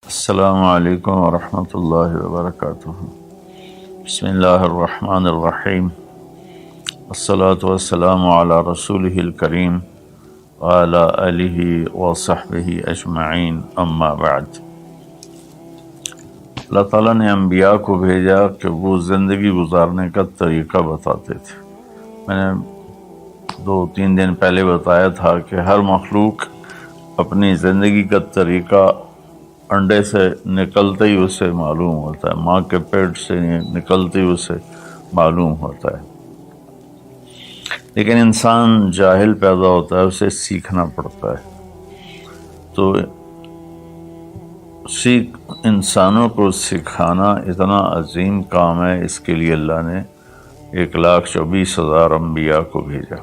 السلام علیکم ورحمۃ اللہ وبرکاتہ۔ بسم اللہ الرحمن الرحیم، والصلاة والسلام علی رسولہ الکریم وعلی آلہ وصحبہ اجمعین، اما بعد۔ اللہ تعالیٰ نے انبیاء کو بھیجا کہ وہ زندگی گزارنے کا طریقہ بتاتے تھے۔ میں نے 2-3 دن پہلے بتایا تھا کہ ہر مخلوق اپنی زندگی کا طریقہ انڈے سے نکلتے ہی اسے معلوم ہوتا ہے، ماں کے پیٹ سے نکلتے ہی اسے معلوم ہوتا ہے، لیکن انسان جاہل پیدا ہوتا ہے، اسے سیکھنا پڑتا ہے۔ تو انسانوں کو سکھانا اتنا عظیم کام ہے، اس کے لیے اللہ نے 1,24,000 انبیاء کو بھیجا۔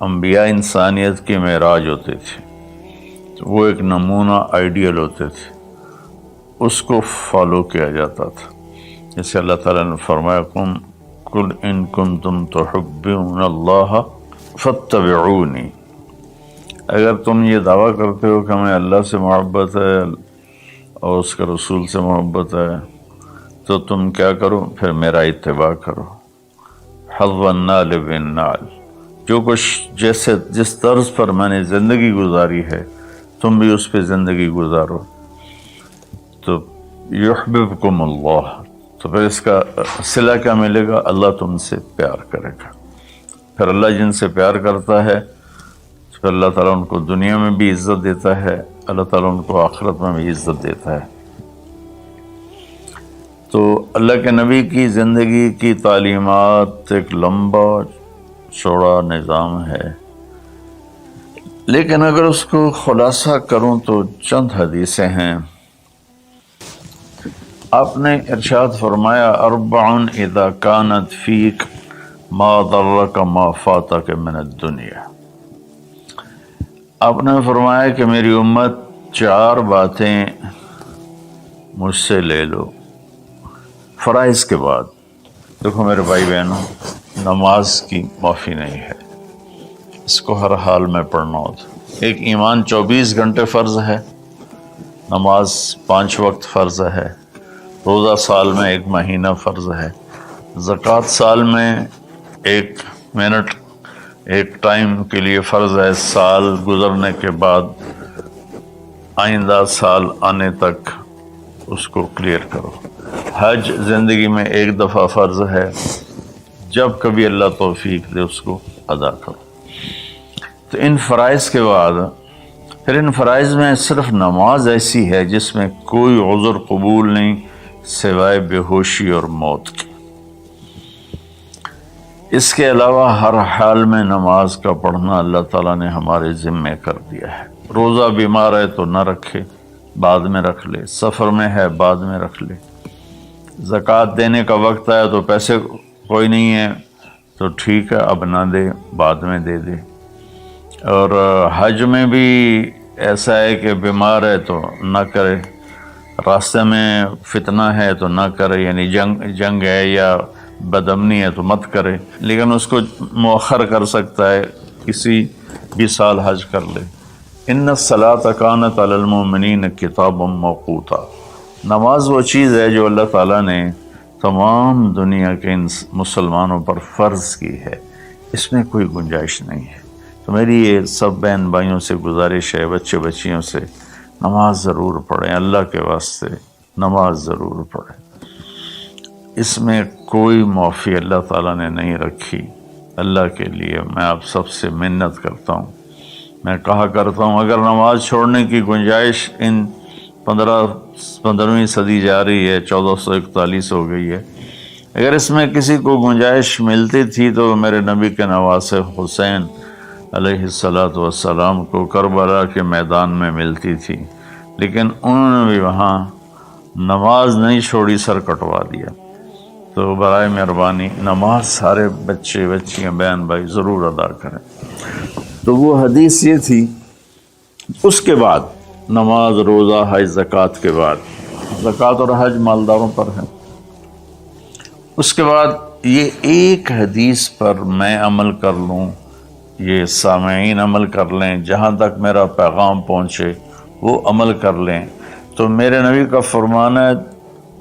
انبیاء انسانیت کے معراج ہوتے تھے، وہ ایک نمونہ آئیڈیل ہوتے تھے، اس کو فالو کیا جاتا تھا۔ جیسے اللہ تعالیٰ نے فرمایا قُلْ إِن كُنتُمْ تُحِبُّونَ اللَّهَ فَاتَّبِعُونِي، اگر تم یہ دعویٰ کرتے ہو کہ ہمیں اللہ سے محبت ہے اور اس کے رسول سے محبت ہے تو تم کیا کرو؟ پھر میرا اتباع کرو۔ حَظَّ النَّالِ بِالنَّالِ، جو کچھ جس طرز پر میں نے زندگی گزاری ہے تم بھی اس پہ زندگی گزارو، تو یحببکم اللہ، تو پھر اس کا صلہ کیا ملے گا؟ اللہ تم سے پیار کرے گا۔ پھر اللہ جن سے پیار کرتا ہے پھر اللہ تعالیٰ ان کو دنیا میں بھی عزت دیتا ہے، اللہ تعالیٰ ان کو آخرت میں بھی عزت دیتا ہے۔ تو اللہ کے نبی کی زندگی کی تعلیمات ایک لمبا چوڑا نظام ہے، لیکن اگر اس کو خلاصہ کروں تو چند حدیثیں ہیں۔ آپ نے ارشاد فرمایا اربع اذا كانت فیک ما ضرک ما فاتک من الدنیا۔ آپ نے فرمایا کہ میری امت 4 باتیں مجھ سے لے لو فرائض کے بعد۔ دیکھو میرے بھائی بہنوں، نماز کی معافی نہیں ہے، اس کو ہر حال میں پڑھنا ہوتا۔ ایک ایمان 24 گھنٹے فرض ہے، نماز 5 وقت فرض ہے، روزہ سال میں 1 مہینہ فرض ہے، زکوٰۃ سال میں 1 منٹ 1 ٹائم کے لیے فرض ہے، سال گزرنے کے بعد آئندہ سال آنے تک اس کو کلیئر کرو۔ حج زندگی میں 1 دفعہ فرض ہے، جب کبھی اللہ توفیق دے اس کو ادا کرو۔ تو ان فرائض کے بعد پھر ان فرائض میں صرف نماز ایسی ہے جس میں کوئی عذر قبول نہیں سوائے بے ہوشی اور موت کی۔ اس کے علاوہ ہر حال میں نماز کا پڑھنا اللہ تعالیٰ نے ہمارے ذمے کر دیا ہے۔ روزہ بیمار ہے تو نہ رکھے، بعد میں رکھ لے، سفر میں ہے بعد میں رکھ لے، زکوٰۃ دینے کا وقت آیا تو پیسے کوئی نہیں ہے تو ٹھیک ہے اب نہ دے، بعد میں دے دے۔ اور حج میں بھی ایسا ہے کہ بیمار ہے تو نہ کرے، راستے میں فتنہ ہے تو نہ کرے، یعنی جنگ ہے یا بدامنی ہے تو مت کرے، لیکن اس کو مؤخر کر سکتا ہے، کسی بھی سال حج کر لے۔ ان الصلاۃ کانت علی المؤمنین کتابا موقوتا، نماز وہ چیز ہے جو اللہ تعالیٰ نے تمام دنیا کے مسلمانوں پر فرض کی ہے، اس میں کوئی گنجائش نہیں ہے۔ تو میری یہ سب بہن بھائیوں سے گزارش ہے، بچے بچیوں سے، نماز ضرور پڑھیں، اللہ کے واسطے نماز ضرور پڑھیں۔ اس میں کوئی معافی اللہ تعالیٰ نے نہیں رکھی۔ اللہ کے لیے میں آپ سب سے منت کرتا ہوں، میں کہا کرتا ہوں اگر نماز چھوڑنے کی گنجائش ان 15ویں صدی جا رہی ہے، 1441 ہو گئی ہے، اگر اس میں کسی کو گنجائش ملتی تھی تو میرے نبی کے نواسے حسین علیہ السلام کو کربلا کے میدان میں ملتی تھی، لیکن انہوں نے بھی وہاں نماز نہیں چھوڑی، سر کٹوا دیا۔ تو برائے مہربانی نماز سارے بچے بچیاں بہن بھائی ضرور ادا کریں۔ تو وہ حدیث یہ تھی۔ اس کے بعد نماز، روزہ، حج، زکوٰۃ کے بعد، زکوٰۃ اور حج مالداروں پر ہے۔ اس کے بعد یہ ایک حدیث پر میں عمل کر لوں، یہ سامعین عمل کر لیں، جہاں تک میرا پیغام پہنچے وہ عمل کر لیں، تو میرے نبی کا فرمان ہے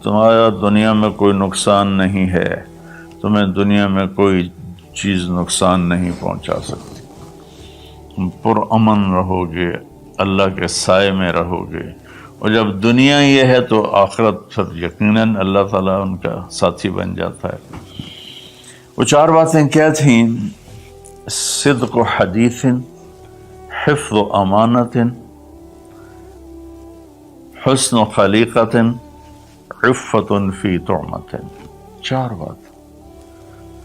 تمہارا دنیا میں کوئی نقصان نہیں ہے، تمہیں دنیا میں کوئی چیز نقصان نہیں پہنچا سکتی، تم پرامن رہو گے، اللہ کے سائے میں رہو گے، اور جب دنیا یہ ہے تو آخرت پھر یقیناً اللہ تعالیٰ ان کا ساتھی بن جاتا ہے۔ وہ 4 باتیں کیا تھیں؟ صدق و حدیث، حفظ و امانت، حسن و خلیقت، عفت فی طعمت۔ 4 بات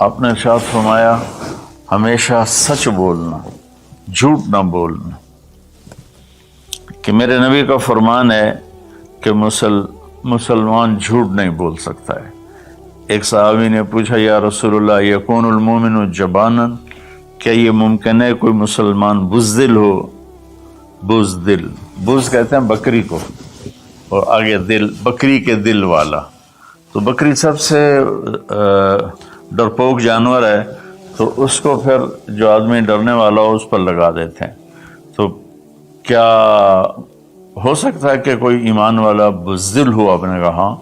آپ نے ارشاد فرمایا ہمیشہ سچ بولنا، جھوٹ نہ بولنا، کہ میرے نبی کا فرمان ہے کہ مسلمان جھوٹ نہیں بول سکتا ہے۔ ایک صحابی نے پوچھا یا رسول اللہ یکون المومن جبانا، کیا یہ ممکن ہے کوئی مسلمان بزدل ہو؟ بزدل، بز کہتے ہیں بکری کو، اور آگے دل، بکری کے دل والا۔ تو بکری سب سے ڈرپوک جانور ہے، تو اس کو پھر جو آدمی ڈرنے والا ہو اس پر لگا دیتے ہیں۔ تو کیا ہو سکتا ہے کہ کوئی ایمان والا بزدل ہو؟ آپ نے کہا ہاں،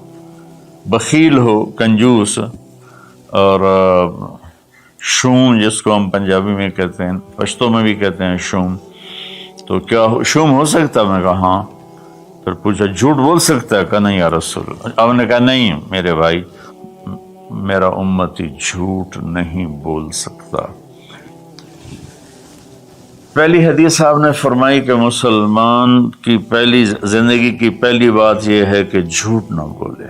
بخیل ہو، کنجوس، اور شوم جس کو ہم پنجابی میں کہتے ہیں، پشتو میں بھی کہتے ہیں شوم، تو کیا شوم ہو سکتا ہے؟ میں نے کہا ہاں۔ پھر پوچھا جھوٹ بول سکتا ہے؟ کہا نہیں یا رسول اللہ۔ آپ نے کہا نہیں میرے بھائی، میرا امتی جھوٹ نہیں بول سکتا۔ پہلی حدیث آپ نے فرمائی کہ مسلمان کی پہلی زندگی کی پہلی بات یہ ہے کہ جھوٹ نہ بولے۔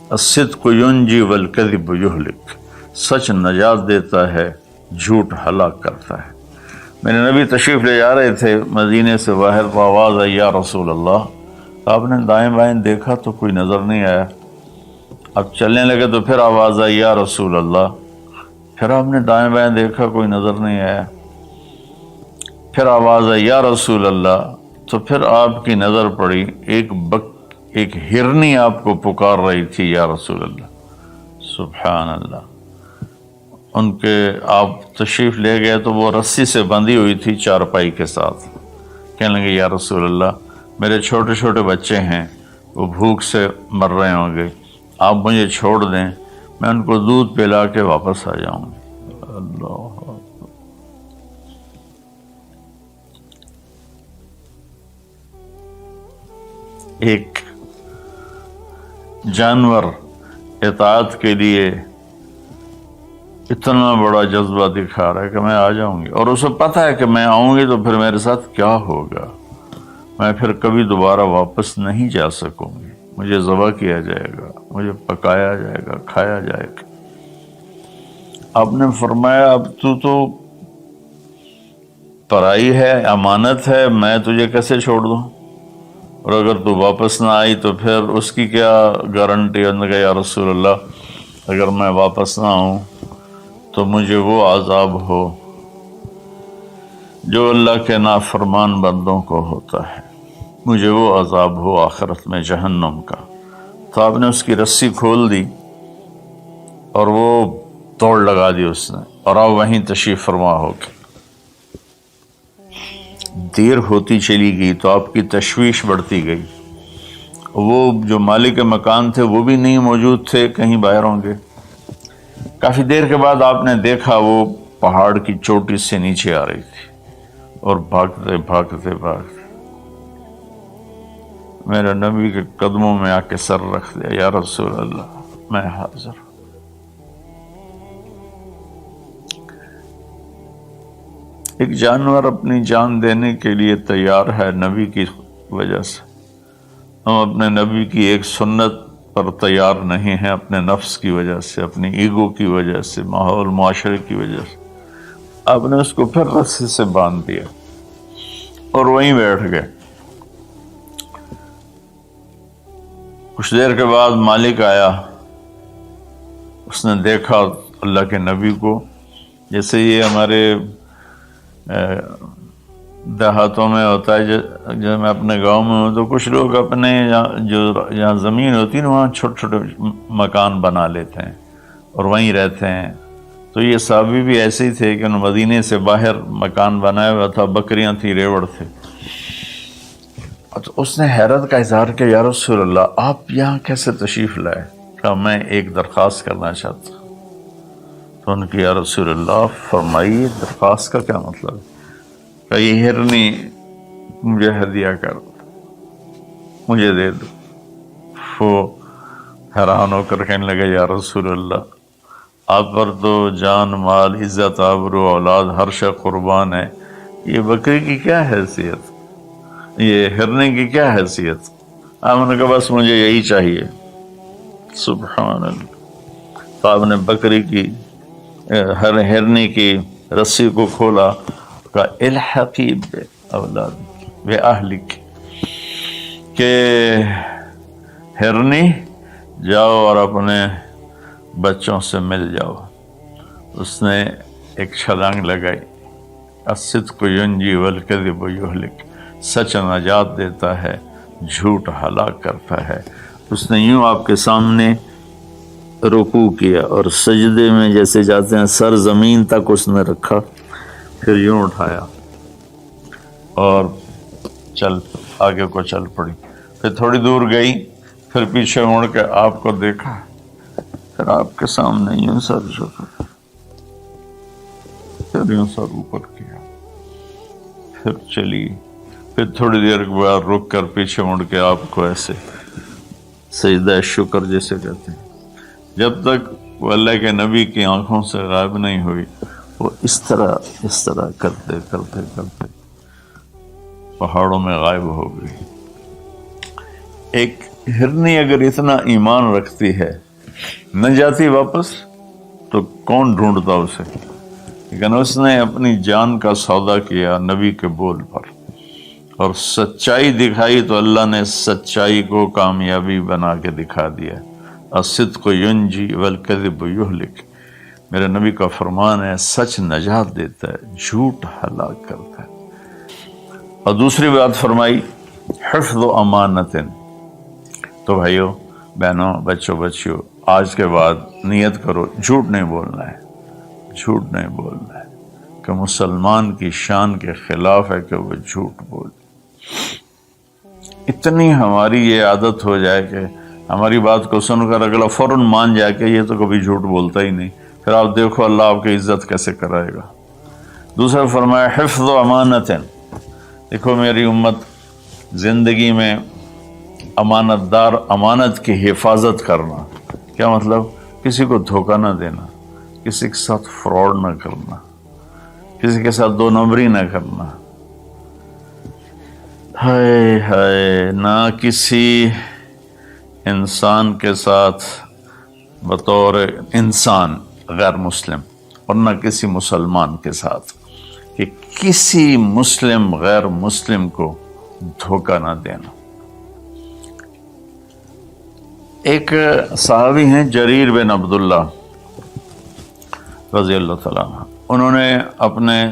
الصدق ینجی والکذب یہلک، سچ نجات دیتا ہے، جھوٹ ہلاک کرتا ہے۔ میرے نبی تشریف لے جا رہے تھے مدینے سے باہر، تو آواز آئی یا رسول اللہ۔ آپ نے دائیں بائیں دیکھا تو کوئی نظر نہیں آیا۔ اب چلنے لگے تو پھر آواز آئی یا رسول اللہ۔ پھر آپ نے دائیں بائیں دیکھا، کوئی نظر نہیں آیا۔ پھر آواز آئی یا رسول اللہ، تو پھر آپ کی نظر پڑی، ایک ہرنی آپ کو پکار رہی تھی یا رسول اللہ۔ سبحان اللہ۔ ان کے آپ تشریف لے گئے تو وہ رسی سے بندھی ہوئی تھی چارپائی کے ساتھ۔ کہنے لگے یا رسول اللہ میرے چھوٹے چھوٹے بچے ہیں، وہ بھوک سے مر رہے ہوں گے، آپ مجھے چھوڑ دیں، میں ان کو دودھ پلا کے واپس آ جاؤں گی۔ اللہ، ایک جانور اطاعت کے لیے اتنا بڑا جذبہ دکھا رہا ہے کہ میں آ جاؤں گی، اور اسے پتہ ہے کہ میں آؤں گی تو پھر میرے ساتھ کیا ہوگا، میں پھر کبھی دوبارہ واپس نہیں جا سکوں گی، مجھے ذبح کیا جائے گا، مجھے پکایا جائے گا، کھایا جائے گا۔ آپ نے فرمایا اب تو پرائی ہے، امانت ہے، میں تجھے کیسے چھوڑ دوں، اور اگر تو واپس نہ آئی تو پھر اس کی کیا گارنٹی؟ انہوں نے کہا یا رسول اللہ اگر میں واپس نہ آؤں تو مجھے وہ عذاب ہو جو اللہ کے نافرمان بندوں کو ہوتا ہے، مجھے وہ عذاب ہو آخرت میں جہنم کا۔ تو آپ نے اس کی رسی کھول دی اور وہ دوڑ لگا دی اس نے، اور آپ وہیں تشریف فرما ہو گئے۔ دیر ہوتی چلی گئی تو آپ کی تشویش بڑھتی گئی، وہ جو مالک مکان تھے وہ بھی نہیں موجود تھے، کہیں باہر ہوں گے۔ کافی دیر کے بعد آپ نے دیکھا وہ پہاڑ کی چوٹی سے نیچے آ رہی تھی، اور بھاگتے بھاگتے بھاگتے میرے نبی کے قدموں میں آ کے سر رکھ دیا، یا رسول اللہ میں حاضر ہوں۔ ایک جانور اپنی جان دینے کے لیے تیار ہے نبی کی وجہ سے، ہم اپنے نبی کی ایک سنت پر تیار نہیں ہیں، اپنے نفس کی وجہ سے، اپنی ایگو کی وجہ سے، ماحول معاشرے کی وجہ سے۔ آپ نے اس کو پھر رسی سے باندھ دیا اور وہیں بیٹھ گئے۔ کچھ دیر کے بعد مالک آیا، اس نے دیکھا اللہ کے نبی کو، جیسے یہ ہمارے دیہاتوں میں ہوتا ہے، جب میں اپنے گاؤں میں ہوں تو کچھ لوگ اپنے جہاں زمین ہوتی ہے نا وہاں چھوٹے چھوٹے مکان بنا لیتے ہیں اور وہیں رہتے ہیں۔ تو یہ صحابی بھی ایسے ہی تھے کہ انہوں مدینے سے باہر مکان بنایا ہوا تھا، بکریاں تھیں، ریوڑ تھے۔ تو اس نے حیرت کا اظہار کیا، یا رسول اللہ آپ یہاں کیسے تشریف لائے؟ کہا میں ایک درخواست کرنا چاہتا ہوں۔ تو ان کی یا رسول اللہ فرمائیے درخواست کا کیا مطلب ہے؟ کہ یہ ہرنی مجھے ہدیہ کر دو، مجھے دے دو۔ وہ حیران ہو کر کہنے لگا یا رسول اللہ آپ پر تو جان مال عزت آبرو اولاد ہر شے قربان ہے، یہ بکری کی کیا حیثیت، یہ ہرنے کی کیا حیثیت؟ آپ نے کہا بس مجھے یہی چاہیے۔ سبحان اللہ۔ تو آپ نے بکری کی ہرنے کی رسی کو کھولا، کہا الحقی بے اولاد بے اہلک، کہ ہرنی جاؤ اور اپنے بچوں سے مل جاؤ۔ اس نے ایک چھلانگ لگائی، الصدق ینجی والکذب یہلک، سچ نجات دیتا ہے، جھوٹ ہلاک کرتا ہے۔ اس نے یوں آپ کے سامنے رکوع کیا اور سجدے میں جیسے جاتے ہیں سر زمین تک اس نے رکھا، پھر یوں اٹھایا اور چل آگے کو چل پڑی۔ پھر تھوڑی دور گئی، پھر پیچھے مڑ کے آپ کو دیکھا، پھر آپ کے سامنے یوں سر جھکا، پھر یوں سر اوپر کیا، پھر چلی، پھر تھوڑی دیر کے بعد رک کر پیچھے مڑ کے آپ کو ایسے سجدہ شکر جیسے کہتے ہیں۔ جب تک وہ اللہ کے نبی کی آنکھوں سے غائب نہیں ہوئی، وہ اس طرح کرتے کرتے کرتے پہاڑوں میں غائب ہو گئی۔ ایک ہرنی اگر اتنا ایمان رکھتی ہے نہ جاتی واپس تو کون ڈھونڈتا اسے؟ لیکن اس نے اپنی جان کا سودا کیا نبی کے بول پر اور سچائی دکھائی، تو اللہ نے سچائی کو کامیابی بنا کے دکھا دیا۔ الصدق ینجی والکذب یہلک، میرے نبی کا فرمان ہے سچ نجات دیتا ہے، جھوٹ ہلاک کرتا ہے۔ اور دوسری بات فرمائی حفظ امانت۔ تو بھائیو بہنوں بچوں بچیوں، آج کے بعد نیت کرو جھوٹ نہیں بولنا ہے، جھوٹ نہیں بولنا ہے، کہ مسلمان کی شان کے خلاف ہے کہ وہ جھوٹ بولے۔ اتنی ہماری یہ عادت ہو جائے کہ ہماری بات کو سن کر اگلا فوراً مان جائے کہ یہ تو کبھی جھوٹ بولتا ہی نہیں، پھر آپ دیکھو اللہ آپ کی عزت کیسے کرائے گا۔ دوسرا فرمایا حفظ و امانت۔ دیکھو میری امت زندگی میں امانت دار، امانت کی حفاظت کرنا، کیا مطلب؟ کسی کو دھوکہ نہ دینا، کسی کے ساتھ فراڈ نہ کرنا، کسی کے ساتھ دو نمبری نہ کرنا، ہائے ہائے، نہ کسی انسان کے ساتھ بطور انسان غیر مسلم، اور نہ کسی مسلمان کے ساتھ، کہ کسی مسلم غیر مسلم کو دھوکہ نہ دینا۔ ایک صحابی ہیں جریر بن عبداللہ رضی اللہ تعالیٰ عنہ، انہوں نے اپنے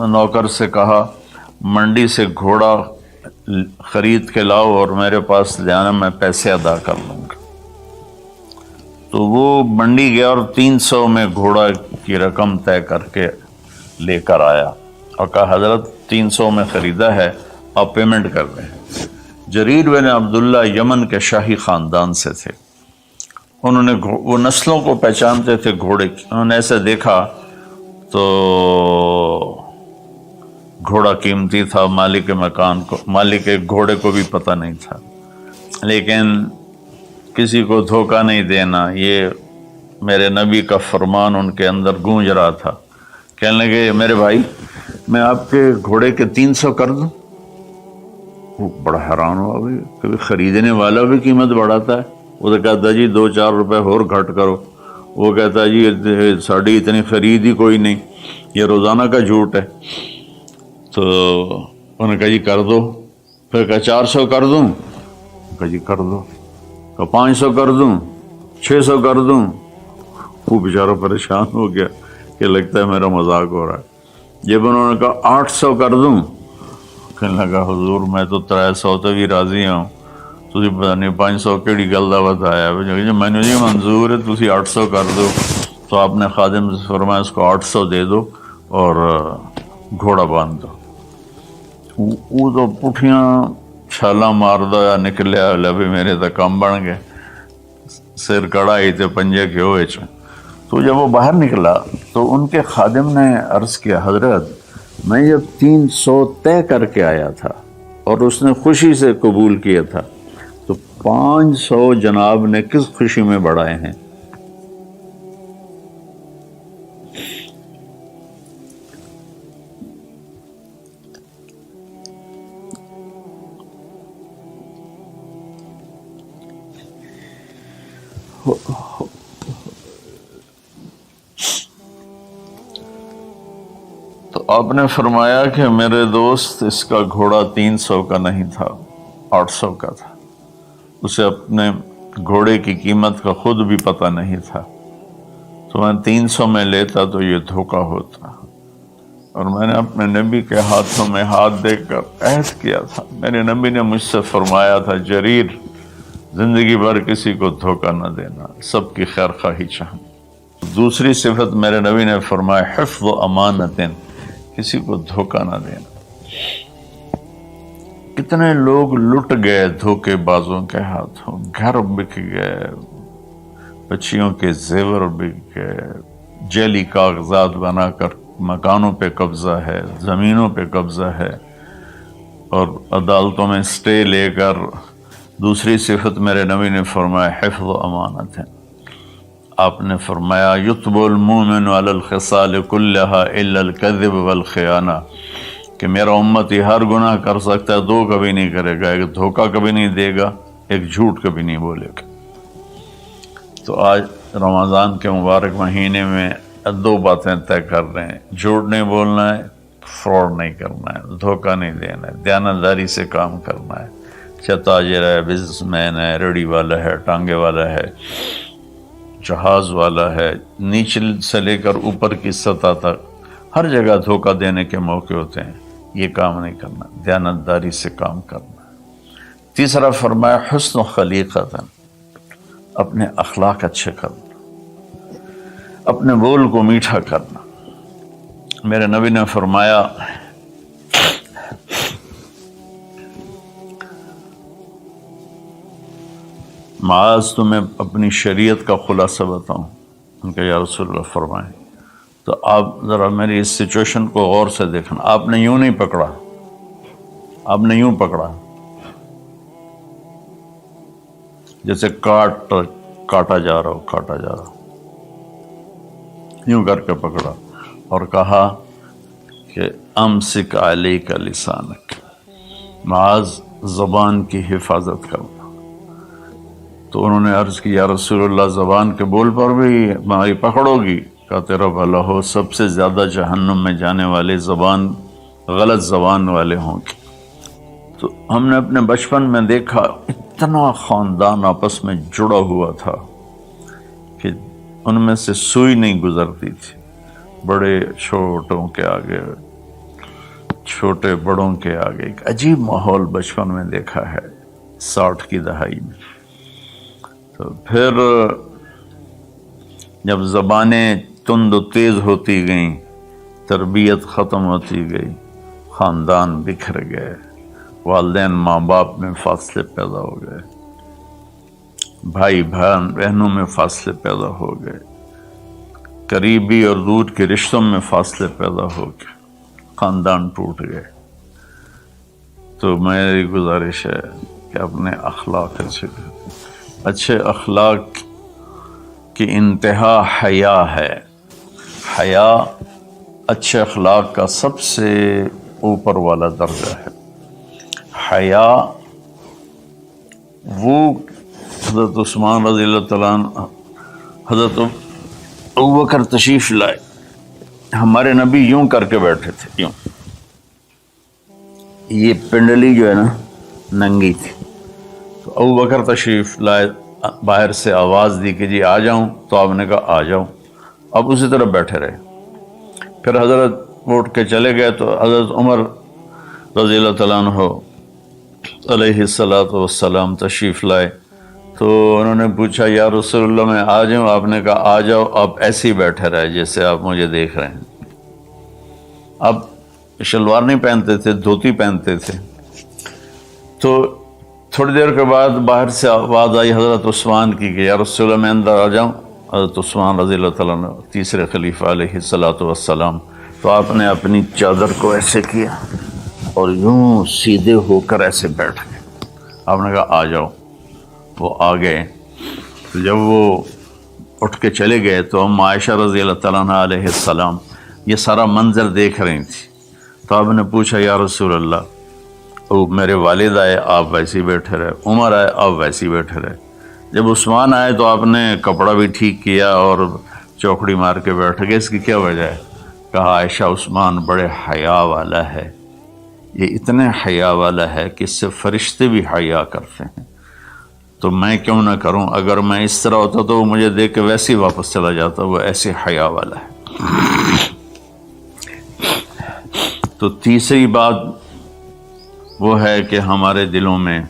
نوکر سے کہا منڈی سے گھوڑا خرید کے لاؤ اور میرے پاس لے آنا، میں پیسے ادا کر لوں گا۔ تو وہ منڈی گیا اور 300 میں گھوڑا کی رقم طے کر کے لے کر آیا اور کہا حضرت 300 میں خریدا ہے، آپ پیمنٹ کر رہے ہیں۔ جریر بن عبداللہ یمن کے شاہی خاندان سے تھے، انہوں نے وہ نسلوں کو پہچانتے تھے گھوڑے کی، انہوں نے ایسے دیکھا تو گھوڑا قیمتی تھا، مالک مکان کو، مالک گھوڑے کو بھی پتہ نہیں تھا، لیکن کسی کو دھوکہ نہیں دینا، یہ میرے نبی کا فرمان ان کے اندر گونج رہا تھا۔ کہنے لگے میرے بھائی میں آپ کے گھوڑے کے 300 کر دوں؟ وہ بڑا حیران ہوا، بھی کبھی خریدنے والا بھی قیمت بڑھاتا ہے۔ وہ تو کہتا جی 2-4 روپے اور گھٹ کرو، وہ کہتا جی ساڑھی اتنی خرید ہی کوئی نہیں، یہ روزانہ کا جھوٹ ہے۔ تو انہوں نے کہا جی کر دو، پھر کہا 400 کر دوں، کہا جی کر دو، کہا 500 کر دوں، 600 کر دوں۔ وہ بیچارہ پریشان ہو گیا کہ لگتا ہے میرا مذاق ہو رہا ہے۔ جب انہوں نے کہا 800 کر دوں، کہنے لگا حضور میں تو 300 تے بھی راضی ہوں، تسی پتہ نہیں 500 کیڑی گل دا بتایا، میں نے جی منظور ہے تسی 800 کر دو۔ تو آپ نے خادم سے فرمایا اس کو 800 دے دو اور گھوڑا باندھ دو۔ وہ تو پٹھیاں چھالا مار دو یا نکلیا لبی میرے تو کم بن گئے، سر کڑائی تے پنجے کے ہوئے چ۔ تو جب وہ باہر نکلا تو ان کے خادم نے عرض کیا حضرت میں جب 300 طے کر کے آیا تھا اور اس نے خوشی سے قبول کیا تھا تو 500 جناب نے کس خوشی میں بڑھائے ہیں؟ تو آپ نے فرمایا کہ میرے دوست اس کا گھوڑا 300 کا نہیں تھا، 800 کا تھا، اسے اپنے گھوڑے کی قیمت کا خود بھی پتہ نہیں تھا، تو میں 300 میں لیتا تو یہ دھوکہ ہوتا، اور میں نے اپنے نبی کے ہاتھوں میں ہاتھ دے کر عہد کیا تھا، میرے نبی نے مجھ سے فرمایا تھا جریر زندگی بھر کسی کو دھوکہ نہ دینا، سب کی خیر خواہی چاہنا۔ دوسری صفت میرے نبی نے فرمایا حفظ و امانت، کسی کو دھوکہ نہ دینا۔ کتنے لوگ لٹ گئے دھوکے بازوں کے ہاتھوں، گھر بک گئے، بچیوں کے زیور بک گئے، جعلی کاغذات بنا کر مکانوں پہ قبضہ ہے، زمینوں پہ قبضہ ہے، اور عدالتوں میں سٹے لے کر۔ دوسری صفت میرے نبی نے فرمایا حفظ و امانت ہے۔ آپ نے فرمایا یتب المومن علی الخصال کلہا الا الکذب والخیانہ، کہ میرا امتی ہر گناہ کر سکتا ہے، 2 کبھی نہیں کرے گا، ایک دھوکہ کبھی نہیں دے گا، ایک جھوٹ کبھی نہیں بولے گا۔ تو آج رمضان کے مبارک مہینے میں 2 باتیں طے کر رہے ہیں، جھوٹ نہیں بولنا ہے، فراڈ نہیں کرنا ہے، دھوکہ نہیں دینا ہے، دیانتداری سے کام کرنا ہے، چاہے تاجر ہے، بزنس مین ہے، ریڑھی والا ہے، ٹانگے والا ہے، جہاز والا ہے، نیچے سے لے کر اوپر کی سطح تک ہر جگہ دھوکہ دینے کے موقع ہوتے ہیں، یہ کام نہیں کرنا، دیانتداری سے کام کرنا۔ تیسرا فرمایا حسن و خلیقت، اپنے اخلاق اچھے کرنا، اپنے بول کو میٹھا کرنا۔ میرے نبی نے فرمایا معاذ تمہیں اپنی شریعت کا خلاصہ بتاؤں؟ ان کا یا رسول اللہ فرمائیں۔ تو آپ ذرا میری اس سچویشن کو غور سے دیکھنا، آپ نے یوں نہیں پکڑا، آپ نے یوں پکڑا جیسے کاٹا جا رہا ہو، یوں کر کے پکڑا اور کہا کہ امسک علیک لسانک، معاذ زبان کی حفاظت کرنا۔ تو انہوں نے عرض کی یا رسول اللہ زبان کے بول پر بھی ہماری پکڑو گی؟ کہا تیرا بھلا ہو، سب سے زیادہ جہنم میں جانے والے غلط زبان والے ہوں گے۔ تو ہم نے اپنے بچپن میں دیکھا اتنا خاندان آپس میں جڑا ہوا تھا کہ ان میں سے سوئی نہیں گزرتی تھی، بڑے چھوٹوں کے آگے، چھوٹے بڑوں کے آگے، ایک عجیب ماحول بچپن میں دیکھا ہے 60 کی دہائی میں۔ تو پھر جب زبانیں تند و تیز ہوتی گئیں، تربیت ختم ہوتی گئی، خاندان بکھر گئے، والدین ماں باپ میں فاصلے پیدا ہو گئے، بھائی بہنوں میں فاصلے پیدا ہو گئے، قریبی اور دور کے رشتوں میں فاصلے پیدا ہو گئے، خاندان ٹوٹ گئے۔ تو میری گزارش ہے کہ اپنے اخلاق اچھے اخلاق کی انتہا حیا ہے۔ حیا اچھے اخلاق کا سب سے اوپر والا درجہ ہے۔ حیا وہ حضرت عثمان رضی اللہ تعالیٰ عنہ، حضرت ابوبکر تشریف لائے، ہمارے نبی یوں کر کے بیٹھے تھے، یوں، یہ پنڈلی جو ہے نا ننگی تھی، تو ابوبکر تشریف لائے، باہر سے آواز دی کہ جی آ جاؤں، تو آپ نے کہا آ جاؤ، اب اسی طرح بیٹھے رہے۔ پھر حضرت اٹھ کے چلے گئے تو حضرت عمر رضی اللہ تعالیٰ عنہ علیہ الصلاۃ والسلام تشریف لائے، تو انہوں نے پوچھا یا رسول اللہ میں آ جاؤں؟ آپ نے کہا آ جاؤ، آپ ایسے ہی بیٹھے رہے جیسے آپ مجھے دیکھ رہے ہیں۔ آپ شلوار نہیں پہنتے تھے، دھوتی پہنتے تھے، تو تھوڑی دیر کے بعد باہر سے آواز آئی حضرت عثمان کی کہ یا رسول اللہ میں اندر آ جاؤں؟ حضرت عثمان رضی اللہ تعالیٰ عنہ تیسرے خلیفہ علیہ السلام، تو آپ نے اپنی چادر کو ایسے کیا اور یوں سیدھے ہو کر ایسے بیٹھ گئے. آپ نے کہا آ جاؤ. وہ آ گئے. جب وہ اٹھ کے چلے گئے تو ہم عائشہ رضی اللہ تعالیٰ عنہ علیہ السلام یہ سارا منظر دیکھ رہی تھی. تو آپ نے پوچھا یا رسول اللہ، وہ میرے والد آئے آپ ویسے ہی بیٹھے رہے، عمر آئے آپ ویسے ہی بیٹھے رہے، جب عثمان آئے تو آپ نے کپڑا بھی ٹھیک کیا اور چوکڑی مار کے بیٹھ گئے، اس کی کیا وجہ ہے؟ کہا عائشہ عثمان بڑے حیا والا ہے، یہ اتنے حیا والا ہے کہ اس سے فرشتے بھی حیا کرتے ہیں، تو میں کیوں نہ کروں؟ اگر میں اس طرح ہوتا تو وہ مجھے دیکھ کے ویسے ہی واپس چلا جاتا، وہ ایسے حیا والا ہے. تو تیسری بات وہ ہے کہ ہمارے دلوں میں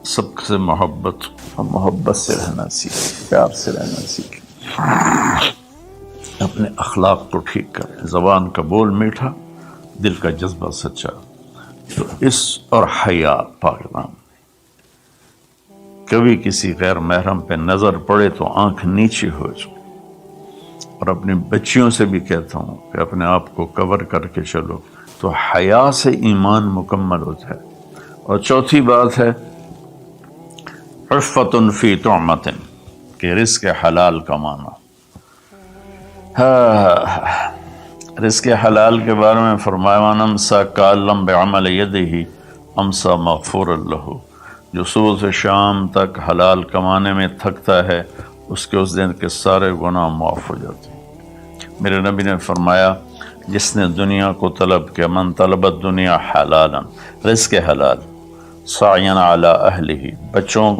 سب سے محبت سے رہنا سیکھیں، پیار سے رہنا سیکھیں، اپنے اخلاق کو ٹھیک کریں، زبان کا بول میٹھا، دل کا جذبہ سچا. تو اس اور حیا پاکدام، کبھی کسی غیر محرم پہ نظر پڑے تو آنکھ نیچے ہو جائے. اور اپنی بچیوں سے بھی کہتا ہوں کہ اپنے آپ کو کور کر کے چلو، تو حیا سے ایمان مکمل ہوتا ہے. اور چوتھی بات ہے عفت فی طعمۃ، کہ رزق حلال کمانا. رزق حلال کے بارے میں فرمایا من امسا کالم بعمل یدہ امسا مغفور لہ، جو صبح سے شام تک حلال کمانے میں تھکتا ہے اس کے اس دن کے سارے گناہ معاف ہو جاتے ہیں. میرے نبی نے فرمایا جس نے دنیا کو طلب کیا، من طلب الدنیا حلالا، رزق حلال، سعیا علی اہلہ، بچوں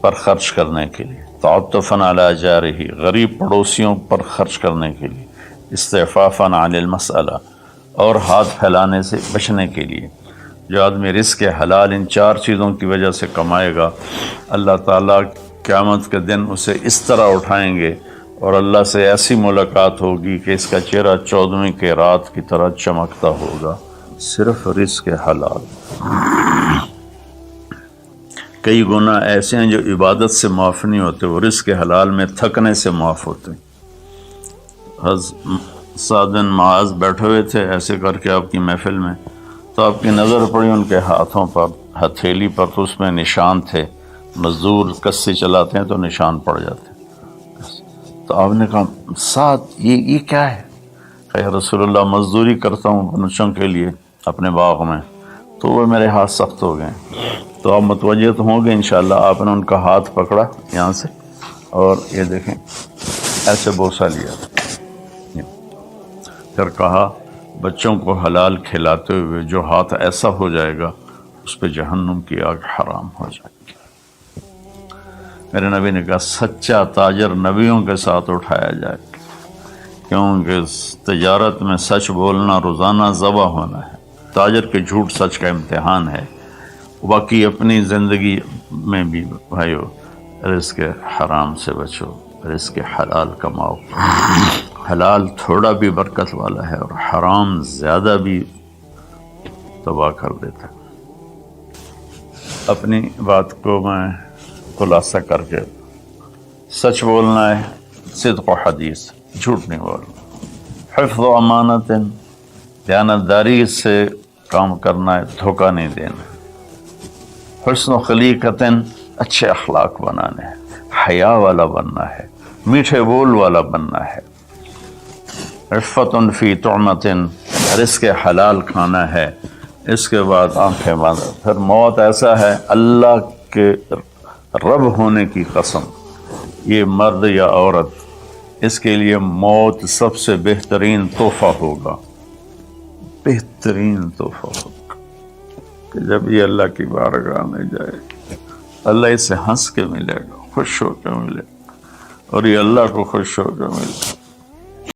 پر خرچ کرنے کے لیے، تعطفا علی جارہ، غریب پڑوسیوں پر خرچ کرنے کے لیے، استعفافا عن المسألہ، اور ہاتھ پھیلانے سے بچنے کے لیے. جو آدمی رزق حلال ان چار چیزوں کی وجہ سے کمائے گا، اللہ تعالیٰ قیامت کے دن اسے اس طرح اٹھائیں گے اور اللہ سے ایسی ملاقات ہوگی کہ اس کا چہرہ 14ویں کی رات کی طرح چمکتا ہوگا، صرف رزق حلال. کئی گناہ ایسے ہیں جو عبادت سے معاف نہیں ہوتے، وہ رزق حلال میں تھکنے سے معاف ہوتے ہیں. سعد بن معاذ بیٹھے ہوئے تھے ایسے کر کے آپ کی محفل میں، تو آپ کی نظر پڑی ان کے ہاتھوں پر، ہتھیلی پر، تو اس میں نشان تھے. مزدور کسی چلاتے ہیں تو نشان پڑ جاتے ہیں. تو آپ نے کہا سعد یہ کیا ہے؟ کہ رسول اللہ مزدوری کرتا ہوں بچوں کے لیے اپنے باغ میں، تو وہ میرے ہاتھ سخت ہو گئے. تو آپ متوجہ تو ہوں گے انشاءاللہ. آپ نے ان کا ہاتھ پکڑا یہاں سے اور یہ دیکھیں ایسے بوسہ لیا، پھر کہا بچوں کو حلال کھلاتے ہوئے جو ہاتھ ایسا ہو جائے گا اس پہ جہنم کی آگ حرام ہو جائے گی. میرے نبی نے کہا سچا تاجر نبیوں کے ساتھ اٹھایا جائے گا، کیونکہ تجارت میں سچ بولنا روزانہ ذبح ہونا ہے. تاجر کے جھوٹ سچ کا امتحان ہے. باقی اپنی زندگی میں بھی بھائیو رزق حرام سے بچو، رزق حلال کماؤ. حلال تھوڑا بھی برکت والا ہے اور حرام زیادہ بھی تباہ کر دیتا ہے. اپنی بات کو میں خلاصہ کر کے، سچ بولنا ہے، صدق و حدیث، جھوٹ نہیں بولنا. حفظ و امانت، دیانتداری سے کام کرنا ہے، دھوکہ نہیں دینا. حسن و خلیقت، اچھے اخلاق بنانے ہیں، حیا والا بننا ہے، میٹھے بول والا بننا ہے. عفت فی طعمت، رزق حلال کھانا ہے. اس کے بعد آنکھیں بند. پھر موت ایسا ہے اللہ کے رب ہونے کی قسم، یہ مرد یا عورت، اس کے لیے موت سب سے بہترین تحفہ ہوگا، بہترین تحفہ ہوگا. کہ جب یہ اللہ کی بارگاہ میں جائے، اللہ اسے ہنس کے ملے گا، خوش ہو کے ملے گا، اور یہ اللہ کو خوش ہو کے ملے گا.